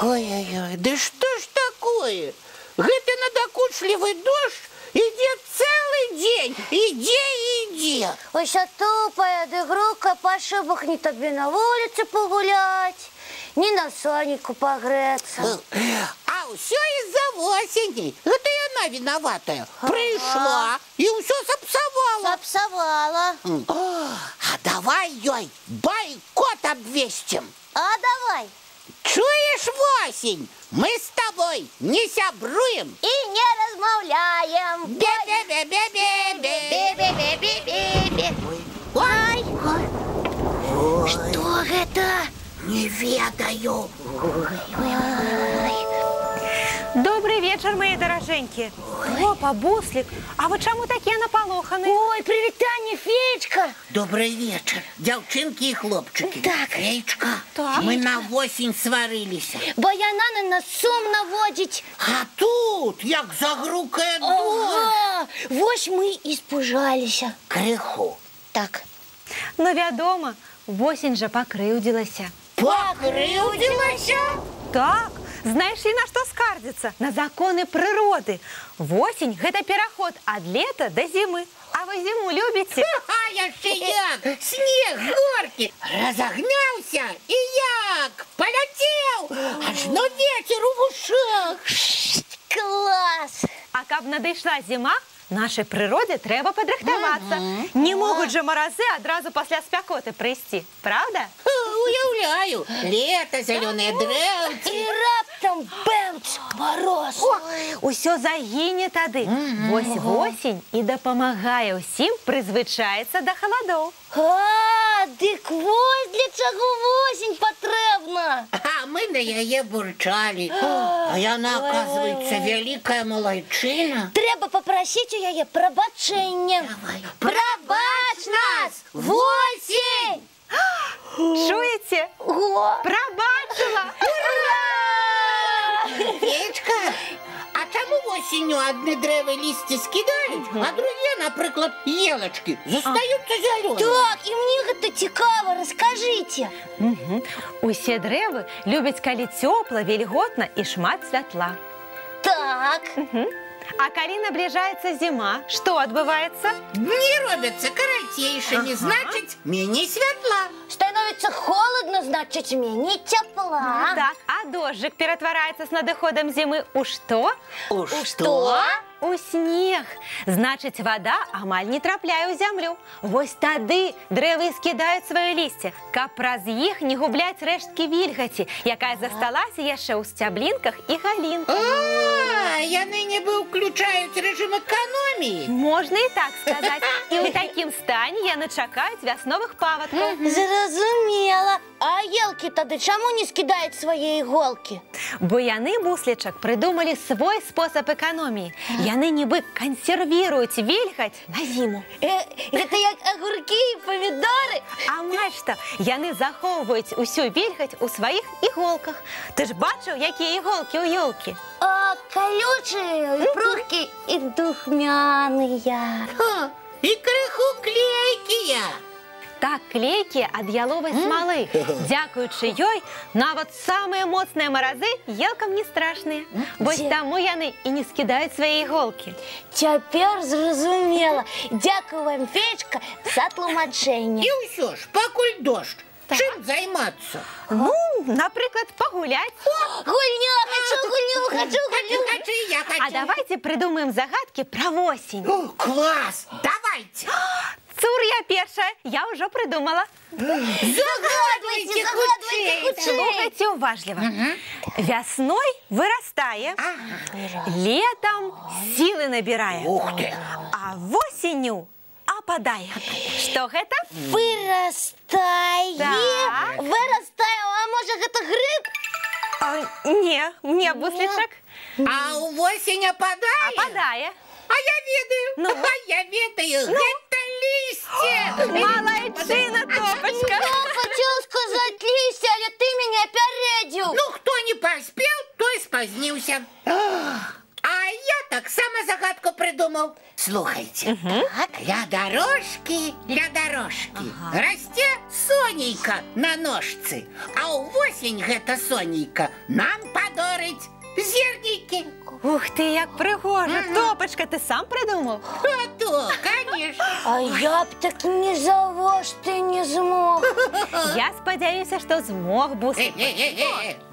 Ой-ой-ой, да что ж такое? Гэта надокучлівы дождь ідзе цэлы дзень, ідзе і ідзе. Уся тупая, ды грука па шыбах не табе на вуліцы пагуляць, ні на сонейку пагрэцца. А ўсё из-за осені. Гэта яна вінаватая. Прыйшла і ўсё сапсавала. Сапсавала. А давай ёй байкот абвесцім. А давай. Чуешь, осень? Мы с тобой не сябруем и не размаўляем. Бе-бе-бе-бе-бе-бе-бе-бе-бе. Ой, что это? Не ведаю. Добрый вечер, мои дороженьки. Опа, Буслик, а вы чаму такие напалоханы? Ой, привітанне, Феечка. Добрый вечер, дзяўчынкі і хлопчыкі. Так. Феечка, Так. мы на осень сварыліся. Бо яна на нас сум наводзіць. А тут, як загрукае дождь. Ага, вось мы і спужаліся. Крыху. Так. Ну, вядома, восень жа пакрыўдзілася. Пакрыўдзілася? Так, знайшлі на што скардзіцца, на законы прыроды. Восень – гэта пераход ад лета да зімы. А вы зіму любіце? А яшчэ як! Снег, горкі! Разагнаўся і як! Паляцеў! Ажно ветер у вушах! Клас! А каб надышла зіма, нашай прыродзе трэба падрыхтавацца. Не могуць жа маразы адразу пасля спякоты прыйсці, правда? Уяўляю, лета, зялёныя дрэўцы. І раптам бэмц, мороз. Усё загіне тады. Вось восень і дапамагае ўсім прызвычаіцца да халадоў. А, дык вось для чаго восень патрэбна. А мы на яе бурчалі. А яна, оказывается, вялікая малайчына. Трэба папрасіць у яе прабачэння. Прабач нас, восень! Чуеце? О! Прабачыла! Феечка, а чаму осенню адны дрэвы лісце скідаюць, а другія, напрыклад, елачкі, застаюцца зялёнымі? Так, і мне гэта цікава, раскажыце. Усе дрэвы любяць, калі цёпла, вільготна і шмат святла. Так. А калі набліжаецца зіма, што адбываецца? Дні робяцца карацейшымі, значыць, меней святла. Становіцца холодна, значыць, меней цяпла. Так, а дожджык ператвараецца з надыходам зімы ў што? У Што? У снег. Значыць, вада амаль не трапляе ў зямлю. Вось тады дрэвы скідаюць сваё лісце, каб праз іх не губляць рэшткі вільгаці, якая засталася яшчэ ў сцяблінках і галінках. А, яны нібы ўключаюць рэжым эканоміі. Можна і так сказаць. І ў такім стане яны чакаюць вясновых павадкаў. Зразумела. А елкі тады чаму не скідаюць свае іголкі? Бо яны, Буслічак, прыдумалі свой спосаб эканоміі. Яны нібы кансервіруюць вільгаць на зіму. Гэта як агуркі і памідоры. Амаль што, яны захоўваюць усю вільгаць у сваіх іголках. Ты ж бачыў, якія іголкі ў ёлкі? А калючыя, пругкі і духмяныя. І крыху клейкія. Так клейкія ад яловай смалы. Дзякуючы ёй, нават самыя моцныя маразы елкам не страшныя. Вось таму яны і не скідаюць свае іголкі. Цяпер зразумела. Дзякую вам, Феечка, за тлумачэнне. І ўсё ж, пакуль дождж, чым займацца? Ну, напрыклад, пагуляць. Гульня, хочу. Я хочу. А давайте придумаем загадки про осень. Класс, давайте. Цур, я першая, я ўжо придумала. Загадывайте хутчэй. Слухайте уважливо. Весной вырастае, летом силы набирае, Ух ты. а осенью опадае. Что гэта? Вырастае. Так. Вырастае, а можа гэта гриб? Не, Буслічак. А у осень опадае? Опадае. А я ведаю. Ну? А я ведаю. Это листья. Молодчина, Топочка. Я хотела сказать придумал. Слухайте. Для дорожки, расте Сонейка на ножцы. А у осень гэта Сонейка нам падорыць зернікі. Ух ты, як пригожа. Топочка, ти сам придумав? А то, конечно. А я б так ні за ти не змог. Я сподіваюся, що змог, Бусик.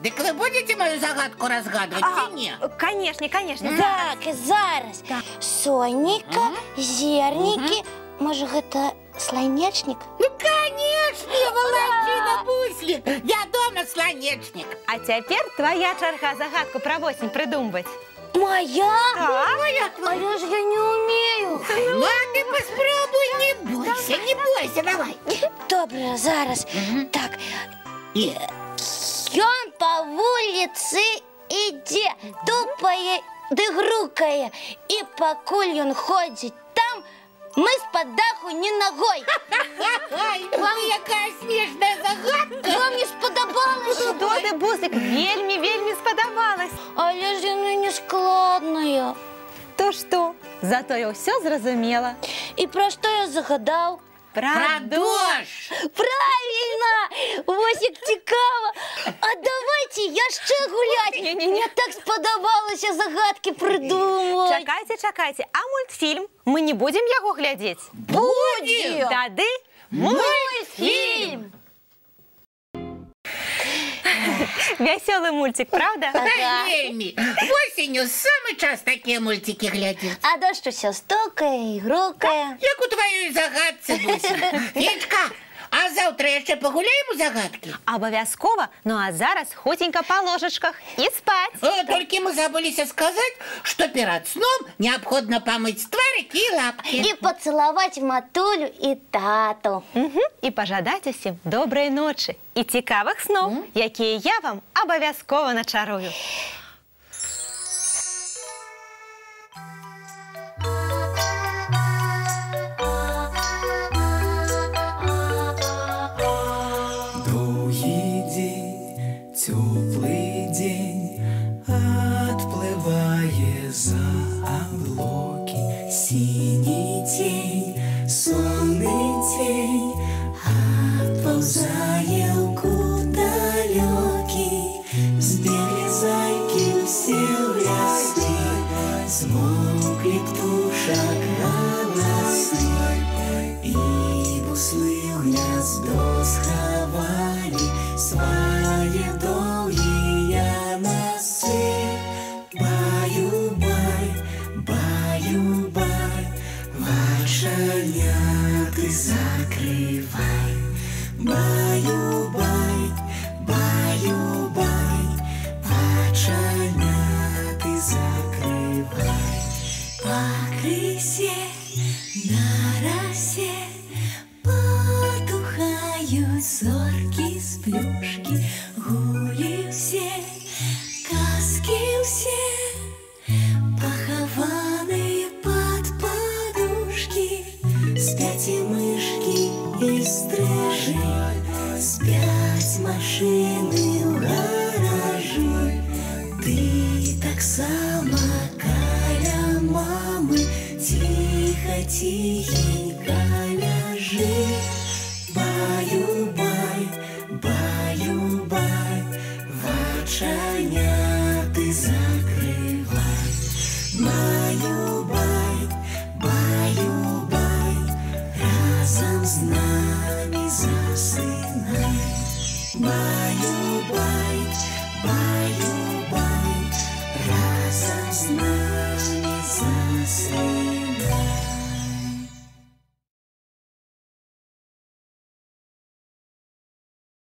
Дык вы будете мою загадку разгадывать или нет? Конечно, конечно. Так, зараз. Сонейка, зерніки. Може, гэта сланечник? Ну, конечно, молодчина, Буслик. Я дома слонечник. А тепер твоя черга загадку про осінь придумувати. Моя? Так. А я ж я не умею. Ну, а ты попробуй, не бойся, давай. Добре, зараз. Так, И ён по вулиці іде, тупає, дегрукає. І покуль ён ходить там, мы з-под даху ні ногой. Вам якая смешная загадка. Вам не сподобалось? Що ти, Бусик, вельми сподобалось. Але ж яно не складное. То що? Зато я все зрозуміла. І про що я загадав? Про Продолж. Правильно! Ось як цікаво. А давайте я ще гулять. Ні-ні-ні. Мені так сподобалося загадки придумувати. Чекайте. А мультфільм? Ми не будемо його глядіти? Будем. Тоді Мультфільм. веселий мультик, правда? Вельми. Осенью самый час такие мультики глядят. А дощ усе стукає і грукає. Як у твоей загадці, Буся. Федька, а завтра еще погуляем у загадки? Обов'язково. Ну а зараз хутенько по ложечках і спать. Только мы забылись сказать, что перед сном необходимо помыть тварики и лапки. І поцілувати матулю і тату. І пожадати усім доброї ночі і цікавих снів, які я вам обов'язково начарую. Долгий день, теплый день, отплывая за облаки. Синий тень, сонный тень, отползая куда далекий. Сбегли зайки все в лесы, смолкли птушек голосы. И буслы в гнездо сховали свои долгие носы. Баю-бай, баю-бай, вошаняты закрывай. Баю-бай, баю-бай, вошаняты закрывай. По крысе на росе потухают зорки с плюшки. Гули все, казки все, похованные под подушки. Спят и мышки, и стрижи, спят машины в гаражи. Ты так само каля мамы, тихо, тихенько ляжи. Баю-бай, баю-бай, вочаняты закрывай. Баю-бай, баю-бай, разом с нами засынай. Баю-бай, баю-бай, разом с нами засынай.